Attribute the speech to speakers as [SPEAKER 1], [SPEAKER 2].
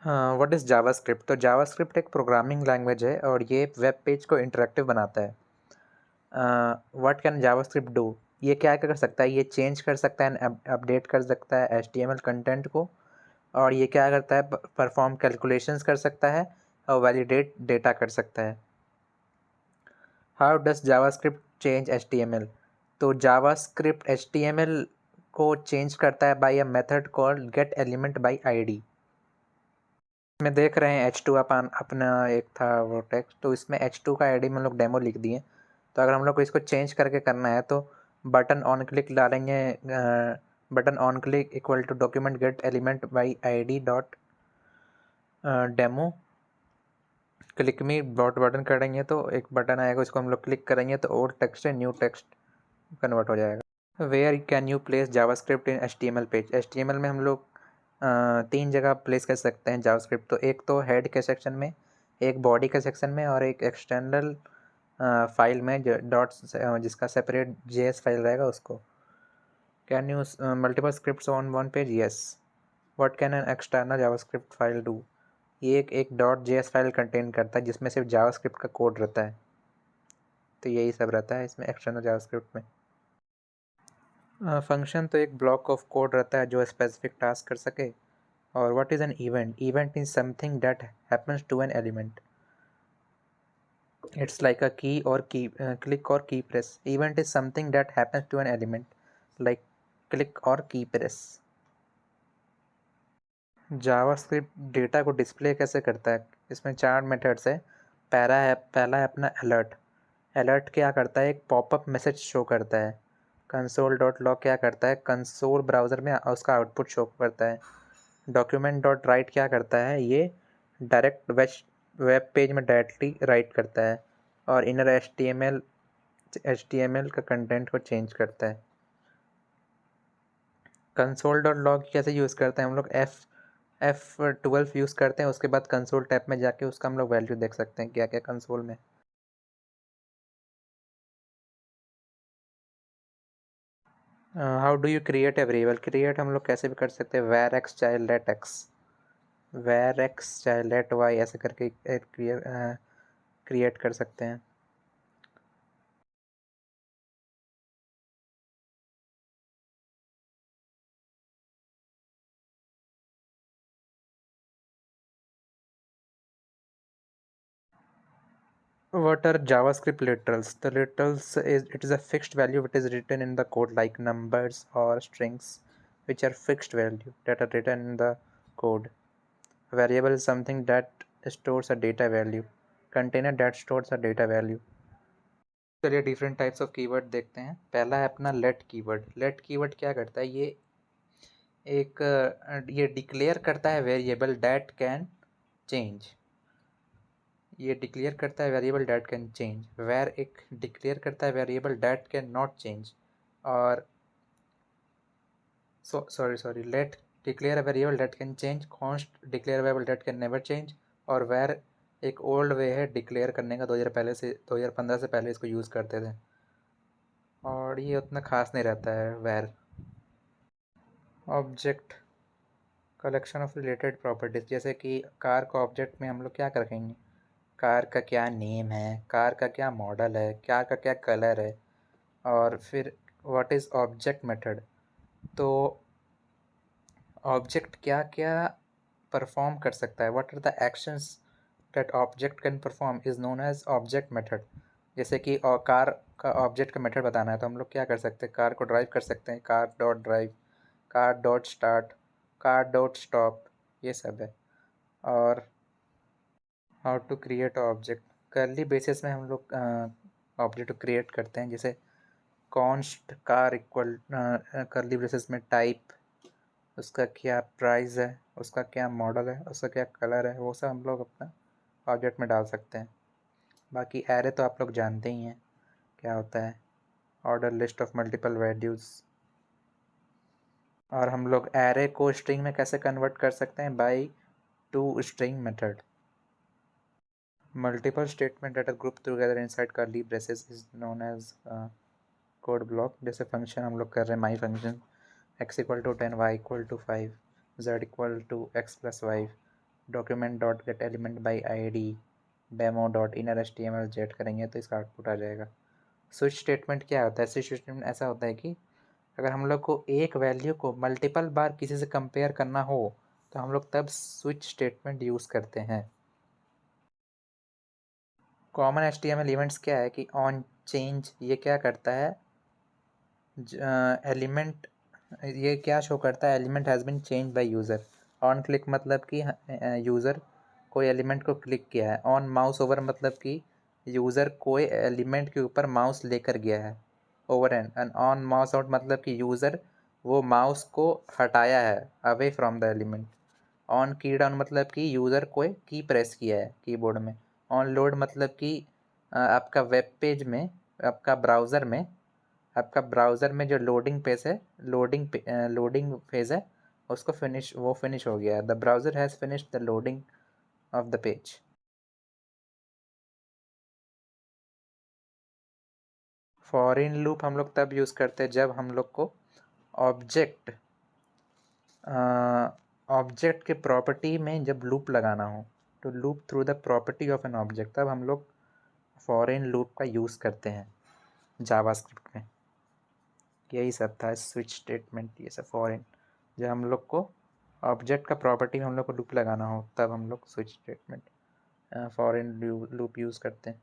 [SPEAKER 1] हाँ, what is JavaScript? तो JavaScript एक प्रोग्रामिंग लैंग्वेज है और ये वेब पेज को इंटरेक्टिव बनाता है। What can JavaScript do? ये क्या क्या कर सकता है? ये चेंज कर सकता है, अपडेट कर सकता है एचटीएमएल कंटेंट को। और ये क्या करता है? परफॉर्म कैलकुलेशंस कर सकता है और वैलिडेट डेटा कर सकता है। How does JavaScript change HTML? तो जावास्क्रिप्ट एचटीएमएल को चेंज करता है by a method called get element by ID. इसमें देख रहे हैं H2 अपना एक था वो टेक्स्ट, तो इसमें H2 का आईडी में हम लोग डेमो लिख दिए। तो अगर हम लोग को इसको चेंज करके करना है तो बटन ऑन क्लिक डालेंगे, button on click equal to document get element by ID dot demo click में डॉट बटन करेंगे तो एक बटन आएगा, उसको हम लोग क्लिक करेंगे तो ओल्ड टेक्स्ट से न्यू टेक्स्ट कन्वर्ट हो जाएगा। Where can you place JavaScript in HTML page? HTML में हम लोग 3 जगह प्लेस कर सकते हैं जावास्क्रिप्ट। तो एक तो हेड के सेक्शन में, एक बॉडी के सेक्शन में और एक एक्सटर्नल फाइल में जो डॉट्स जिसका सेपरेट JS फाइल रहेगा उसको। Can you multiple scripts on one page? Yes. What can an external JavaScript file do? ये एक डॉट JS फाइल कंटेन करता है जिसमें सिर्फ जावास्क्रिप्ट का कोड रहता है। तो यही सब रहता है इसमें एक्सटर्नल जावास्क्रिप्ट में। फंक्शन तो एक ब्लॉक ऑफ कोड रहता है जो स्पेसिफिक टास्क कर सके। और what is an event? Event is something that happens to an element. It's like a key और की क्लिक और key press. Event is something that happens to an element like click और key press. JavaScript data को display कैसे करता है? इसमें 4 methods है। पहला है अपना अलर्ट। अलर्ट क्या करता है? एक पॉपअप मैसेज शो करता है। कंसोल डॉट लॉग क्या करता है? कंसोल ब्राउज़र में उसका आउटपुट शो करता है। डॉक्यूमेंट डॉट राइट क्या करता है? ये डायरेक्ट वेब पेज में डायरेक्टली राइट करता है और inner H T M L का कंटेंट को चेंज करता है। कंसोल डॉट लॉग कैसे यूज़ करते हैं हम लोग? F12 यूज़ करते हैं, उसके बाद कंसोल टैब में जाके उसका हम लोग वैल्यू देख सकते हैं क्या क्या कंसोल में। How do you create a variable? Create हम लोग कैसे भी कर सकते हैं। वेर एक्स चाहे लेट एक्स, वेर एक्स चाहे लेट वाई ऐसे करके क्रिएट कर सकते हैं। What are JavaScript literals? The literals is it is a fixed value which is written in the code like numbers or strings, which are fixed value that are written in the code. Variable is something that stores a data value. Container that stores a data value. चलिए different types of keyword देखते हैं। पहला है अपना late keyword. Late keyword क्या करता है? ये डिक्लेयर करता है वेरिएबल दैट कैन चेंज। ये डिक्लेयर करता है variable that can change. Var एक डिक्लेयर करता है variable that can not change. और sorry let declare a variable that can change. Const declare variable that can never change. और var एक old way है डिक्लेयर करने का, 2015 से पहले इसको यूज़ करते थे और ये उतना खास नहीं रहता है where. Object collection of related properties, जैसे कि कार का ऑब्जेक्ट में हम लोग क्या रखेंगे? कार का क्या नेम है, कार का क्या मॉडल है, कार का क्या कलर है। और फिर व्हाट इज़ ऑब्जेक्ट मेथड? तो ऑब्जेक्ट क्या क्या परफॉर्म कर सकता है? What are the actions that object can perform is known as object method. जैसे कि कार का ऑब्जेक्ट का मेथड बताना है तो हम लोग क्या कर सकते हैं? कार को ड्राइव कर सकते हैं, car dot drive, car dot start, car dot stop, ये सब है। और how to create object? Curly basis में हम लोग ऑब्जेक्ट क्रिएट करते हैं, जैसे const car equal curly braces में टाइप, उसका क्या प्राइस है, उसका क्या मॉडल है, उसका क्या कलर है, वो सब हम लोग अपना ऑब्जेक्ट में डाल सकते हैं। बाकी एरे तो आप लोग जानते ही हैं क्या होता है, order list of multiple values. और हम लोग एरे को स्ट्रिंग में कैसे कन्वर्ट कर सकते हैं? By to string method. Multiple statement that are group together inside curly braces is known as code block. जैसे फंक्शन हम लोग कर रहे हैं, my function x = 10, y = 5, z = x + y, document dot gate element by ID demo dot inner HTML jet करेंगे तो इसका output आ जाएगा। स्विच स्टेटमेंट क्या होता है? स्विच स्टेटमेंट ऐसा होता है कि अगर हम लोग को एक वैल्यू को मल्टीपल बार किसी से कंपेयर करना हो तो हम लोग तब स्विच स्टेटमेंट यूज़ करते हैं। कॉमन HTML इवेंट्स क्या है कि ऑन चेंज ये क्या करता है, एलिमेंट ये क्या शो करता है, element has been change by user. On click मतलब कि यूज़र कोई एलिमेंट को क्लिक किया है। ऑन माउस ओवर मतलब कि यूज़र कोई एलिमेंट के ऊपर माउस लेकर गया है, over and on mouse out मतलब कि यूज़र वो माउस को हटाया है, away from the element. On की डाउन मतलब कि यूज़र कोई की प्रेस किया है कीबोर्ड में। ऑन लोड मतलब कि आपका वेब पेज में, आपका ब्राउज़र में जो लोडिंग पेज है, लोडिंग फेज़ है, उसको फिनिश हो गया है। The browser has finished the loading of the page. For in loop हम लोग तब यूज़ करते हैं जब हम लोग को ऑब्जेक्ट ऑब्जेक्ट के प्रॉपर्टी में जब लूप लगाना हो, तो loop through the property of an object, तब हम लोग फॉर इन लूप का यूज़ करते हैं जावास्क्रिप्ट में। यही सब था, स्विच स्टेटमेंट, ये सब फॉर इन। जब हम लोग को ऑब्जेक्ट का प्रॉपर्टी में हम लोग को लूप लगाना हो तब हम लोग switch statement for in loop use करते हैं।